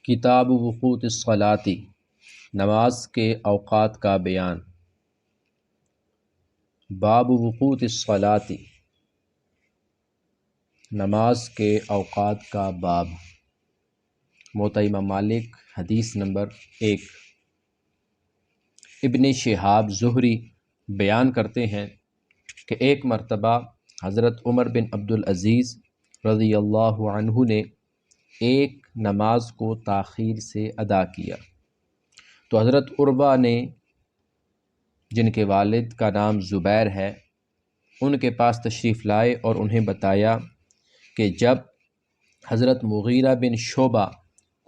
کتاب وقوت الصلاۃ، نماز کے اوقات کا بیان۔ باب وقوت الصلاۃ، نماز کے اوقات کا باب۔ موطا امام مالک حدیث نمبر 1۔ ابن شہاب زہری بیان کرتے ہیں کہ ایک مرتبہ حضرت عمر بن عبدالعزیز رضی اللہ عنہ نے ایک نماز کو تاخیر سے ادا کیا، تو حضرت عروہ نے، جن کے والد کا نام زبیر ہے، ان کے پاس تشریف لائے اور انہیں بتایا کہ جب حضرت مغیرہ بن شعبہ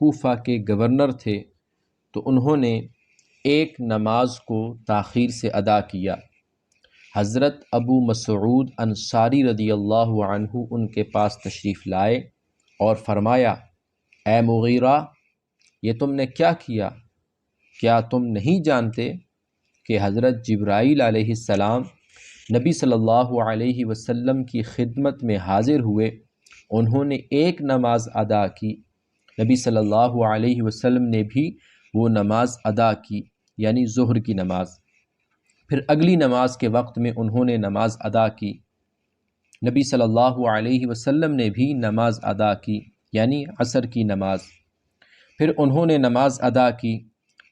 کوفہ کے گورنر تھے تو انہوں نے ایک نماز کو تاخیر سے ادا کیا۔ حضرت ابو مسعود انصاری رضی اللہ عنہ ان کے پاس تشریف لائے اور فرمایا، اے مغیرہ، یہ تم نے کیا کیا؟ کیا تم نہیں جانتے کہ حضرت جبرائیل علیہ السلام نبی صلی اللہ علیہ وسلم کی خدمت میں حاضر ہوئے، انہوں نے ایک نماز ادا کی، نبی صلی اللہ علیہ وسلم نے بھی وہ نماز ادا کی، یعنی ظہر کی نماز۔ پھر اگلی نماز کے وقت میں انہوں نے نماز ادا کی، نبی صلی اللہ علیہ وسلم نے بھی نماز ادا کی، یعنی عصر کی نماز۔ پھر انہوں نے نماز ادا کی،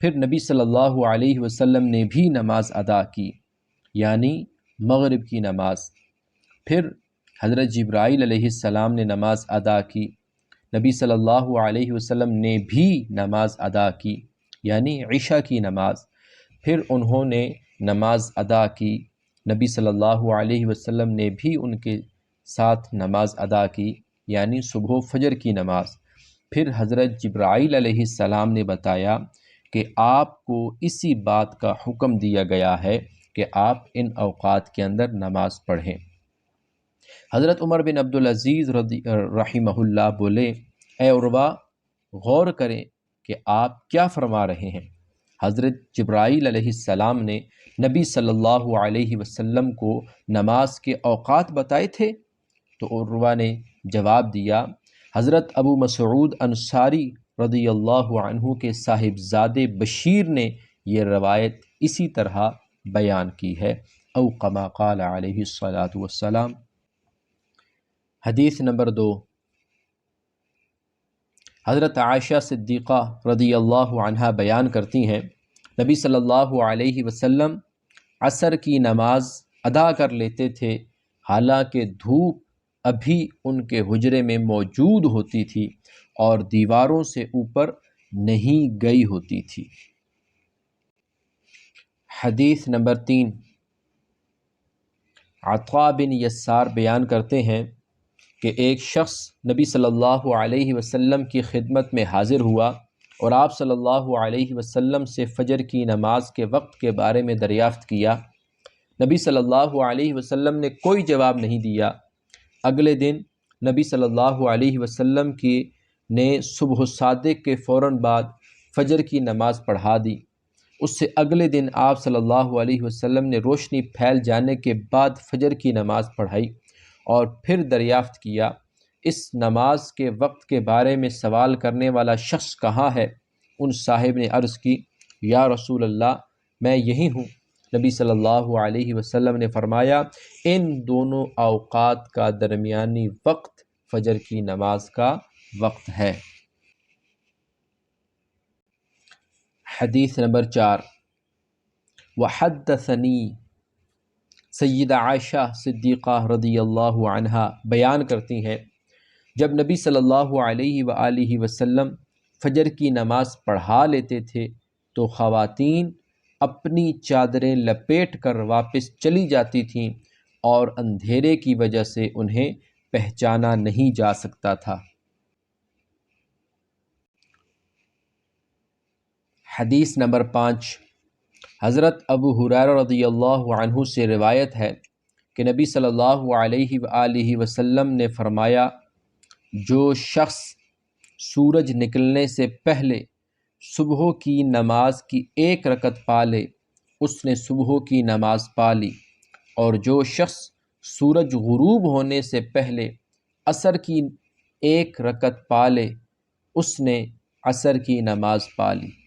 پھر نبی صلی اللہ علیہ وسلم نے بھی نماز ادا کی، یعنی مغرب کی نماز۔ پھر حضرت جبرائیل علیہ السلام نے نماز ادا کی، نبی صلی اللہ علیہ وسلم نے بھی نماز ادا کی، یعنی عشاء کی نماز۔ پھر انہوں نے نماز ادا کی، نبی صلی اللہ علیہ وسلم نے بھی ان کے ساتھ نماز ادا کی، یعنی صبح و فجر کی نماز۔ پھر حضرت جبرائیل علیہ السلام نے بتایا کہ آپ کو اسی بات کا حکم دیا گیا ہے کہ آپ ان اوقات کے اندر نماز پڑھیں۔ حضرت عمر بن عبدالعزیز رحمہ اللہ بولے، اے عروہ، غور کریں کہ آپ کیا فرما رہے ہیں۔ حضرت جبرائیل علیہ السلام نے نبی صلی اللہ علیہ وسلم کو نماز کے اوقات بتائے تھے؟ تو عروہ نے جواب دیا، حضرت ابو مسعود انصاری رضی اللہ عنہ کے صاحبزادے بشیر نے یہ روایت اسی طرح بیان کی ہے، او کما قال علیہ الصلاۃ والسلام۔ حدیث نمبر 2۔ حضرت عائشہ صدیقہ رضی اللہ عنہا بیان کرتی ہیں، نبی صلی اللہ علیہ وسلم عصر کی نماز ادا کر لیتے تھے، حالانکہ دھوپ ابھی ان کے حجرے میں موجود ہوتی تھی اور دیواروں سے اوپر نہیں گئی ہوتی تھی۔ حدیث نمبر 3۔ عطاء بن یسار بیان کرتے ہیں کہ ایک شخص نبی صلی اللہ علیہ وسلم کی خدمت میں حاضر ہوا اور آپ صلی اللہ علیہ وسلم سے فجر کی نماز کے وقت کے بارے میں دریافت کیا۔ نبی صلی اللہ علیہ وسلم نے کوئی جواب نہیں دیا۔ اگلے دن نبی صلی اللہ علیہ وسلم نے صبح صادق کے فوراً بعد فجر کی نماز پڑھا دی۔ اس سے اگلے دن آپ صلی اللہ علیہ وسلم نے روشنی پھیل جانے کے بعد فجر کی نماز پڑھائی اور پھر دریافت کیا، اس نماز کے وقت کے بارے میں سوال کرنے والا شخص کہاں ہے؟ ان صاحب نے عرض کی، یا رسول اللہ، میں یہی ہوں۔ نبی صلی اللہ علیہ وسلم نے فرمایا، ان دونوں اوقات کا درمیانی وقت فجر کی نماز کا وقت ہے۔ حدیث نمبر 4۔ وحدثنی، سیدہ عائشہ صدیقہ رضی اللہ عنہا بیان کرتی ہیں، جب نبی صلی اللہ علیہ وآلہ وسلم فجر کی نماز پڑھا لیتے تھے تو خواتین اپنی چادریں لپیٹ کر واپس چلی جاتی تھیں اور اندھیرے کی وجہ سے انہیں پہچانا نہیں جا سکتا تھا۔ حدیث نمبر 5۔ حضرت ابو ہریرہ رضی اللہ عنہ سے روایت ہے کہ نبی صلی اللہ علیہ وآلہ وسلم نے فرمایا، جو شخص سورج نکلنے سے پہلے صبح کی نماز کی ایک رکعت پا لے، اس نے صبح کی نماز پا لی، اور جو شخص سورج غروب ہونے سے پہلے عصر کی ایک رکعت پا لے، اس نے عصر کی نماز پا لی۔